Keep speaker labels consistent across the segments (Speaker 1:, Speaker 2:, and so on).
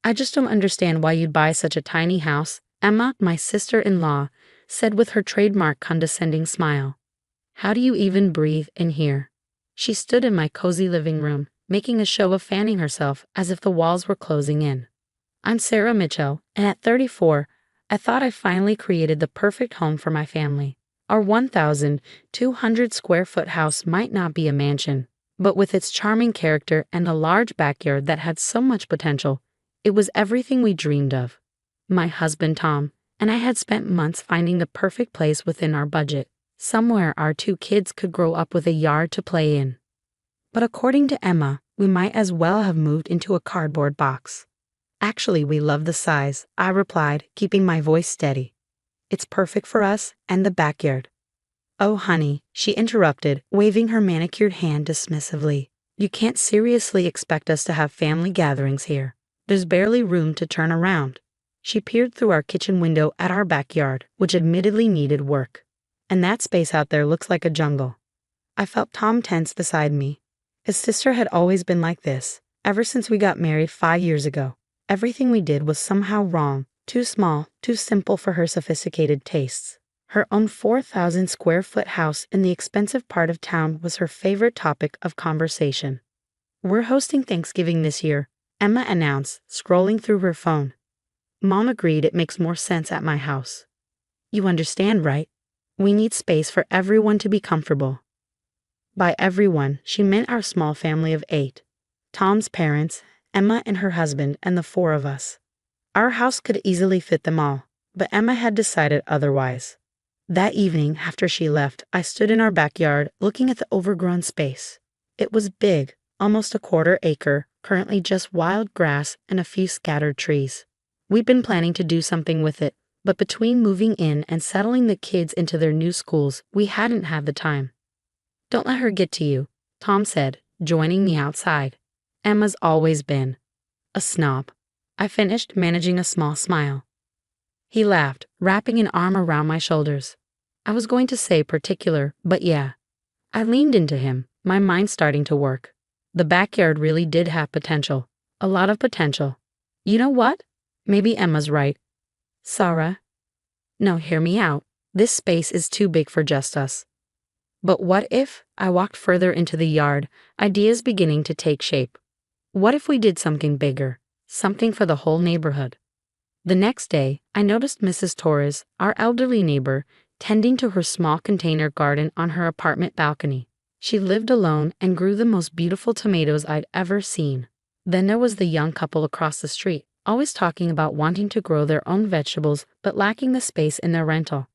Speaker 1: I just don't understand why you'd buy such a tiny house, Emma, my sister-in-law, said with her trademark condescending smile. How do you even breathe in here? She stood in my cozy living room, making a show of fanning herself as if the walls were closing in. I'm Sarah Mitchell, and at 34, I thought I finally created the perfect home for my family. Our 1,200 square foot house might not be a mansion, but with its charming character and a large backyard that had so much potential, it was everything we dreamed of. My husband Tom and I had spent months finding the perfect place within our budget, somewhere our two kids could grow up with a yard to play in. But according to Emma, we might as well have moved into a cardboard box. Actually, we love the size, I replied, keeping my voice steady. It's perfect for us and the backyard. Oh, honey, she interrupted, waving her manicured hand dismissively. You can't seriously expect us to have family gatherings here. There's barely room to turn around. She peered through our kitchen window at our backyard, which admittedly needed work. And that space out there looks like a jungle. I felt Tom tense beside me. His sister had always been like this, ever since we got married 5 years ago. Everything we did was somehow wrong, too small, too simple for her sophisticated tastes. Her own 4,000 square foot house in the expensive part of town was her favorite topic of conversation. We're hosting Thanksgiving this year, Emma announced, scrolling through her phone. Mom agreed it makes more sense at my house. You understand, right? We need space for everyone to be comfortable. By everyone, she meant our small family of 8. Tom's parents, Emma and her husband, and the 4 of us. Our house could easily fit them all, but Emma had decided otherwise. That evening, after she left, I stood in our backyard looking at the overgrown space. It was big, almost a 1/4 acre, currently just wild grass and a few scattered trees. We'd been planning to do something with it, but between moving in and settling the kids into their new schools, we hadn't had the time. Don't let her get to you, Tom said, joining me outside. Emma's always been a snob. I finished, managing a small smile. He laughed, wrapping an arm around my shoulders. I was going to say particular, but yeah. I leaned into him, my mind starting to work. The backyard really did have potential. A lot of potential. You know what? Maybe Emma's right. Sarah? No, hear me out. This space is too big for just us. But what if? I walked further into the yard, ideas beginning to take shape. What if we did something bigger? Something for the whole neighborhood? The next day, I noticed Mrs. Torres, our elderly neighbor, tending to her small container garden on her apartment balcony. She lived alone and grew the most beautiful tomatoes I'd ever seen. Then there was the young couple across the street, always talking about wanting to grow their own vegetables but lacking the space in their rental.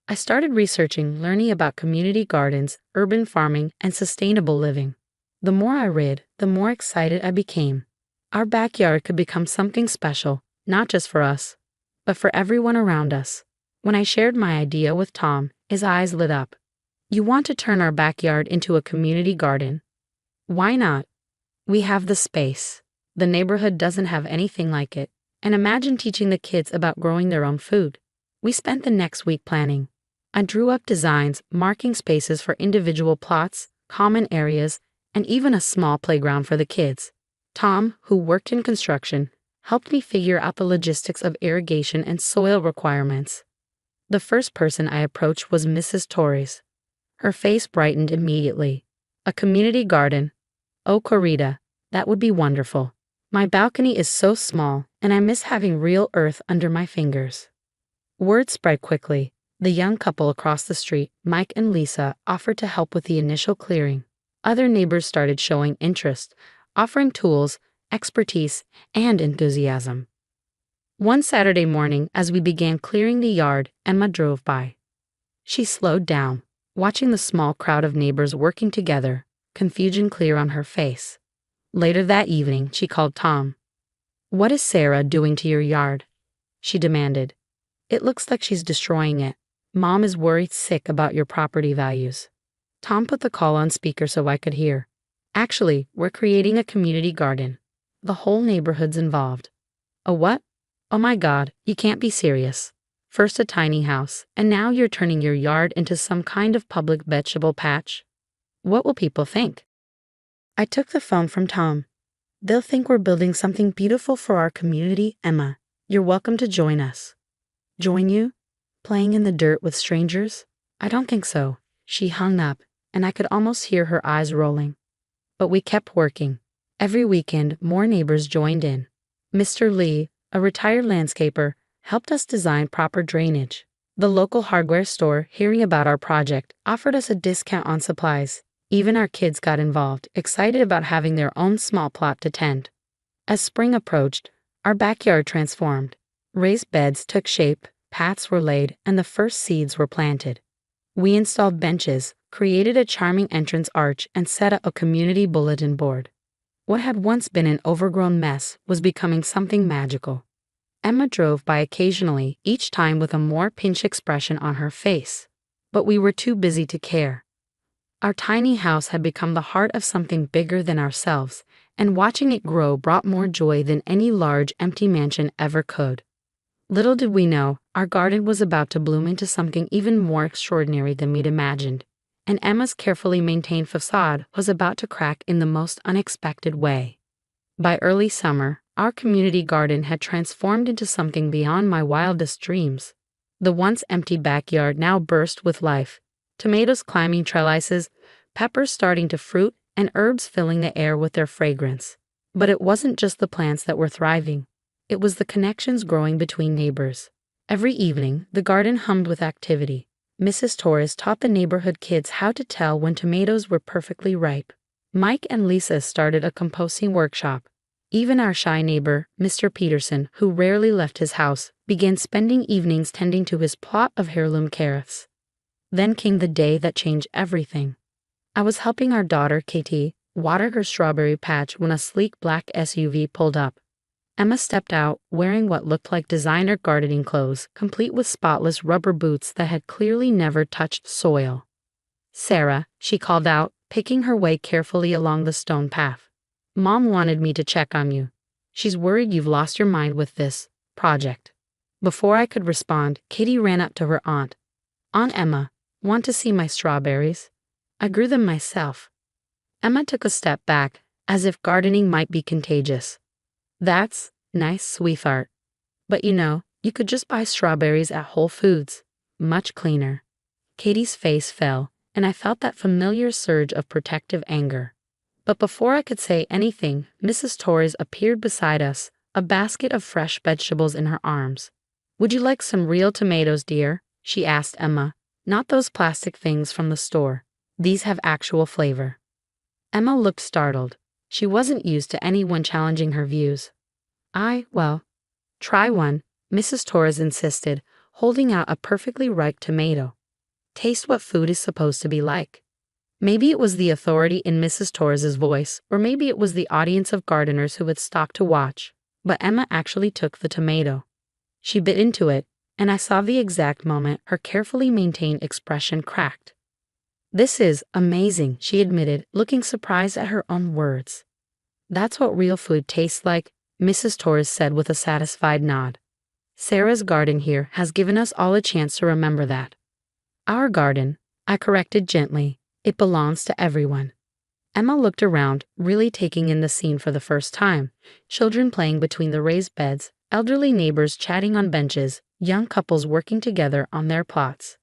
Speaker 1: I started researching, learning about community gardens, urban farming, and sustainable living. The more I read, the more excited I became. Our backyard could become something special, not just for us, but for everyone around us. When I shared my idea with Tom, his eyes lit up. You want to turn our backyard into a community garden? Why not? We have the space. The neighborhood doesn't have anything like it. And imagine teaching the kids about growing their own food. We spent the next week planning. I drew up designs, marking spaces for individual plots, common areas, and even a small playground for the kids. Tom, who worked in construction, helped me figure out the logistics of irrigation and soil requirements. The first person I approached was Mrs. Torres. Her face brightened immediately. A community garden? Oh, Corita, that would be wonderful. My balcony is so small, and I miss having real earth under my fingers. Word spread quickly. The young couple across the street, Mike and Lisa, offered to help with the initial clearing. Other neighbors started showing interest, offering tools, expertise, and enthusiasm. One Saturday morning, as we began clearing the yard, Emma drove by. She slowed down, watching the small crowd of neighbors working together, confusion clear on her face. Later that evening, she called Tom. "What is Sarah doing to your yard?" she demanded. "It looks like she's destroying it. Mom is worried sick about your property values." Tom put the call on speaker so I could hear. "Actually, we're creating a community garden. The whole neighborhood's involved." "A what? Oh my God, you can't be serious. First a tiny house, and now you're turning your yard into some kind of public vegetable patch? What will people think?" I took the phone from Tom. They'll think we're building something beautiful for our community, Emma. You're welcome to join us. Join you? Playing in the dirt with strangers? I don't think so. She hung up, and I could almost hear her eyes rolling. But we kept working. Every weekend, more neighbors joined in. Mr. Lee, a retired landscaper, helped us design proper drainage. The local hardware store, hearing about our project, offered us a discount on supplies. Even our kids got involved, excited about having their own small plot to tend. As spring approached, our backyard transformed. Raised beds took shape, paths were laid, and the first seeds were planted. We installed benches, created a charming entrance arch, and set up a community bulletin board. What had once been an overgrown mess was becoming something magical. Emma drove by occasionally, each time with a more pinched expression on her face. But we were too busy to care. Our tiny house had become the heart of something bigger than ourselves, and watching it grow brought more joy than any large, empty mansion ever could. Little did we know, our garden was about to bloom into something even more extraordinary than we'd imagined, and Emma's carefully maintained facade was about to crack in the most unexpected way. By early summer, our community garden had transformed into something beyond my wildest dreams. The once empty backyard now burst with life. Tomatoes climbing trellises, peppers starting to fruit, and herbs filling the air with their fragrance. But it wasn't just the plants that were thriving. It was the connections growing between neighbors. Every evening, the garden hummed with activity. Mrs. Torres taught the neighborhood kids how to tell when tomatoes were perfectly ripe. Mike and Lisa started a composting workshop. Even our shy neighbor, Mr. Peterson, who rarely left his house, began spending evenings tending to his plot of heirloom carrots. Then came the day that changed everything. I was helping our daughter, Katie, water her strawberry patch when a sleek black SUV pulled up. Emma stepped out, wearing what looked like designer gardening clothes, complete with spotless rubber boots that had clearly never touched soil. "Sarah," she called out, picking her way carefully along the stone path. "Mom wanted me to check on you. She's worried you've lost your mind with this project." Before I could respond, Katie ran up to her aunt. "Aunt Emma, want to see my strawberries? I grew them myself." Emma took a step back, as if gardening might be contagious. "That's nice, sweetheart. But you could just buy strawberries at Whole Foods. Much cleaner." Katie's face fell, and I felt that familiar surge of protective anger. But before I could say anything, Mrs. Torres appeared beside us, a basket of fresh vegetables in her arms. "Would you like some real tomatoes, dear?" she asked Emma. "Not those plastic things from the store. These have actual flavor." Emma looked startled. She wasn't used to anyone challenging her views. Well, try one," Mrs. Torres insisted, holding out a perfectly ripe tomato. "Taste what food is supposed to be like." Maybe it was the authority in Mrs. Torres's voice, or maybe it was the audience of gardeners who had stopped to watch, but Emma actually took the tomato. She bit into it, and I saw the exact moment her carefully maintained expression cracked. "This is amazing," she admitted, looking surprised at her own words. "That's what real food tastes like," Mrs. Torres said with a satisfied nod. "Sarah's garden here has given us all a chance to remember that." "Our garden," I corrected gently. "It belongs to everyone." Emma looked around, really taking in the scene for the first time. Children playing between the raised beds, elderly neighbors chatting on benches, young couples working together on their plots.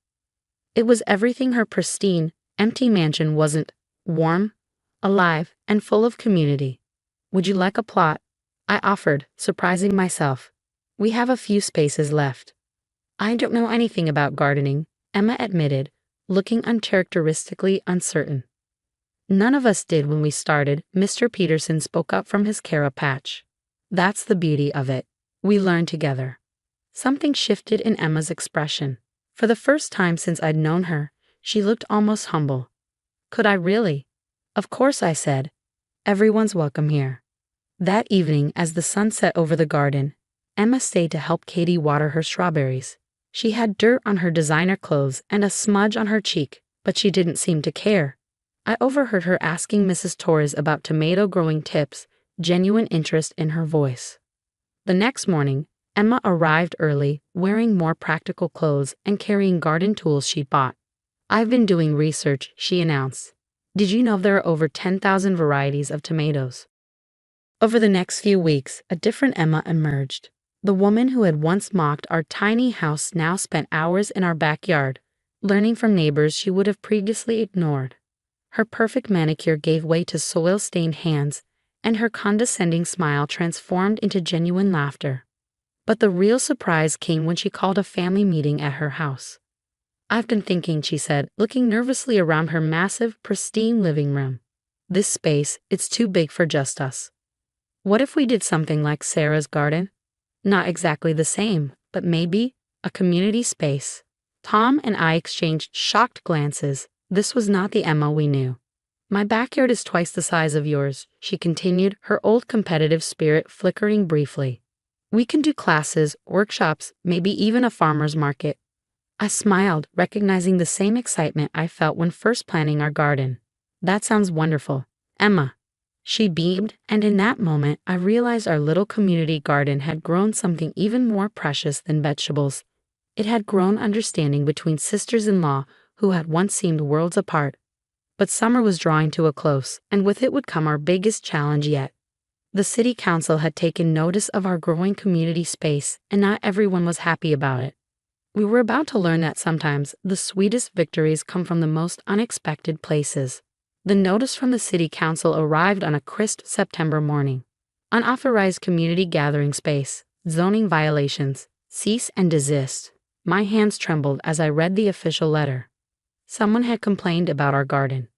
Speaker 1: It was everything her pristine, empty mansion wasn't: warm, alive, and full of community. "Would you like a plot?" I offered, surprising myself. "We have a few spaces left." "I don't know anything about gardening," Emma admitted, looking uncharacteristically uncertain. "None of us did when we started," Mr. Peterson spoke up from his carrot patch. "That's the beauty of it. We learn together." Something shifted in Emma's expression. For the first time since I'd known her, she looked almost humble. "Could I really?" "Of course," I said. "Everyone's welcome here." That evening, as the sun set over the garden, Emma stayed to help Katie water her strawberries. She had dirt on her designer clothes and a smudge on her cheek, but she didn't seem to care. I overheard her asking Mrs. Torres about tomato growing tips, genuine interest in her voice. The next morning, Emma arrived early, wearing more practical clothes and carrying garden tools she'd bought. "I've been doing research," she announced. "Did you know there are over 10,000 varieties of tomatoes?" Over the next few weeks, a different Emma emerged. The woman who had once mocked our tiny house now spent hours in our backyard, learning from neighbors she would have previously ignored. Her perfect manicure gave way to soil-stained hands, and her condescending smile transformed into genuine laughter. But the real surprise came when she called a family meeting at her house. "I've been thinking," she said, looking nervously around her massive, pristine living room. "This space, it's too big for just us. What if we did something like Sarah's garden? Not exactly the same, but maybe a community space." Tom and I exchanged shocked glances. This was not the Emma we knew. "My backyard is twice the size of yours," she continued, her old competitive spirit flickering briefly. "We can do classes, workshops, maybe even a farmer's market." I smiled, recognizing the same excitement I felt when first planting our garden. "That sounds wonderful, Emma." She beamed, and in that moment I realized our little community garden had grown something even more precious than vegetables. It had grown understanding between sisters-in-law who had once seemed worlds apart. But summer was drawing to a close, and with it would come our biggest challenge yet. The city council had taken notice of our growing community space, and not everyone was happy about it. We were about to learn that sometimes the sweetest victories come from the most unexpected places. The notice from the city council arrived on a crisp September morning. "Unauthorized community gathering space, zoning violations, cease and desist." My hands trembled as I read the official letter. Someone had complained about our garden.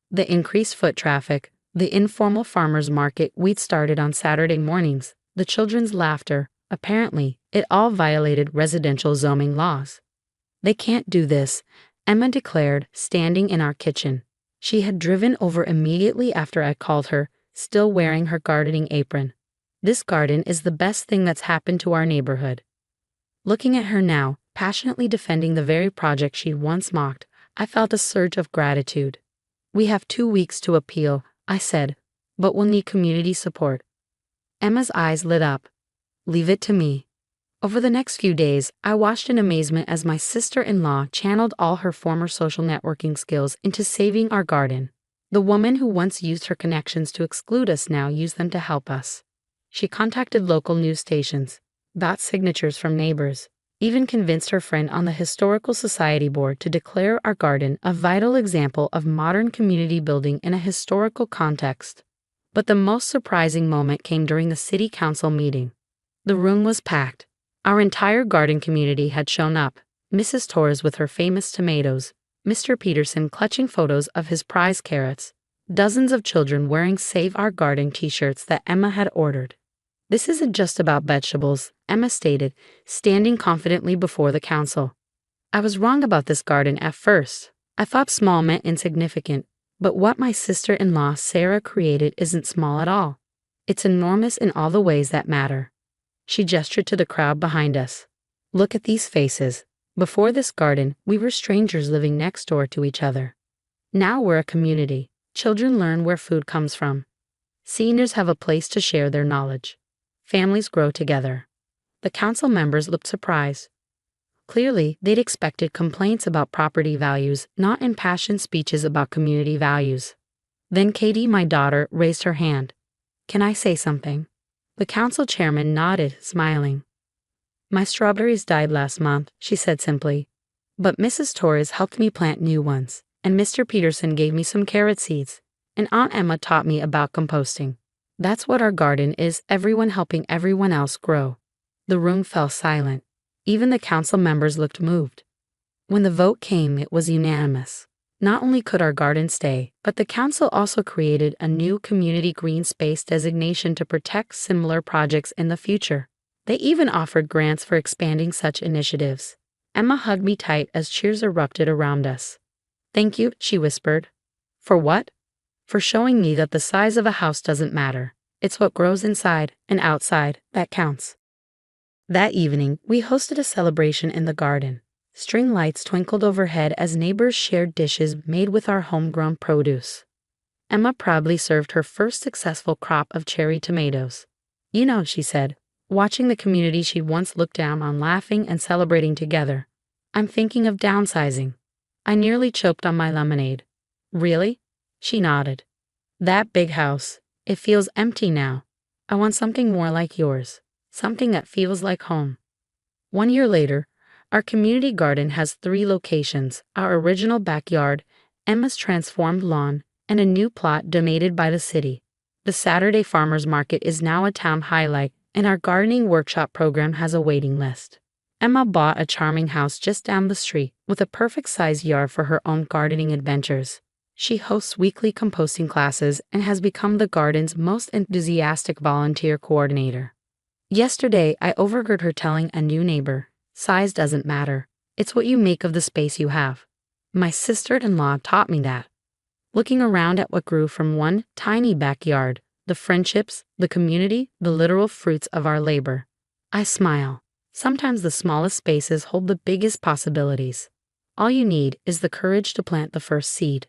Speaker 1: The increased foot traffic, the informal farmers market we'd started on Saturday mornings, the children's laughter, apparently, it all violated residential zoning laws. "They can't do this," Emma declared, standing in our kitchen. She had driven over immediately after I called her, still wearing her gardening apron. "This garden is the best thing that's happened to our neighborhood." Looking at her now, passionately defending the very project she'd once mocked, I felt a surge of gratitude. "We have 2 weeks to appeal," I said, "but we'll need community support." Emma's eyes lit up. "Leave it to me." Over the next few days, I watched in amazement as my sister-in-law channeled all her former social networking skills into saving our garden. The woman who once used her connections to exclude us now used them to help us. She contacted local news stations, got signatures from neighbors, even convinced her friend on the Historical Society board to declare our garden a vital example of modern community building in a historical context. But the most surprising moment came during the city council meeting. The room was packed. Our entire garden community had shown up. Mrs. Torres with her famous tomatoes, Mr. Peterson clutching photos of his prize carrots, dozens of children wearing Save Our Garden t-shirts that Emma had ordered. "This isn't just about vegetables," Emma stated, standing confidently before the council. "I was wrong about this garden at first. I thought small meant insignificant, but what my sister-in-law Sarah created isn't small at all. It's enormous in all the ways that matter." She gestured to the crowd behind us. "Look at these faces. Before this garden, we were strangers living next door to each other. Now we're a community. Children learn where food comes from. Seniors have a place to share their knowledge. Families grow together." The council members looked surprised. Clearly, they'd expected complaints about property values, not impassioned speeches about community values. Then Katie, my daughter, raised her hand. "Can I say something?" The council chairman nodded, smiling. "My strawberries died last month," she said simply. "But Mrs. Torres helped me plant new ones, and Mr. Peterson gave me some carrot seeds, and Aunt Emma taught me about composting. That's what our garden is, everyone helping everyone else grow." The room fell silent. Even the council members looked moved. When the vote came, it was unanimous. Not only could our garden stay, but the council also created a new community green space designation to protect similar projects in the future. They even offered grants for expanding such initiatives. Emma hugged me tight as cheers erupted around us. "Thank you," she whispered. "For what?" "For showing me that the size of a house doesn't matter. It's what grows inside and outside that counts." That evening, we hosted a celebration in the garden. String lights twinkled overhead as neighbors shared dishes made with our homegrown produce. Emma proudly served her first successful crop of cherry tomatoes. "You know," she said, watching the community she'd once looked down on laughing and celebrating together, "I'm thinking of downsizing." I nearly choked on my lemonade. "Really?" She nodded. "That big house, it feels empty now." I want something more like yours, something that feels like home. 1 year later, our community garden has 3 locations: our original backyard, Emma's transformed lawn, and a new plot donated by the city. The Saturday farmers market is now a town highlight, and our gardening workshop program has a waiting list. Emma bought a charming house just down the street with a perfect-sized yard for her own gardening adventures. She hosts weekly composting classes and has become the garden's most enthusiastic volunteer coordinator. Yesterday, I overheard her telling a new neighbor, "Size doesn't matter. It's what you make of the space you have." My sister-in-law taught me that. Looking around at what grew from one tiny backyard, the friendships, the community, the literal fruits of our labor, I smile. Sometimes the smallest spaces hold the biggest possibilities. All you need is the courage to plant the first seed.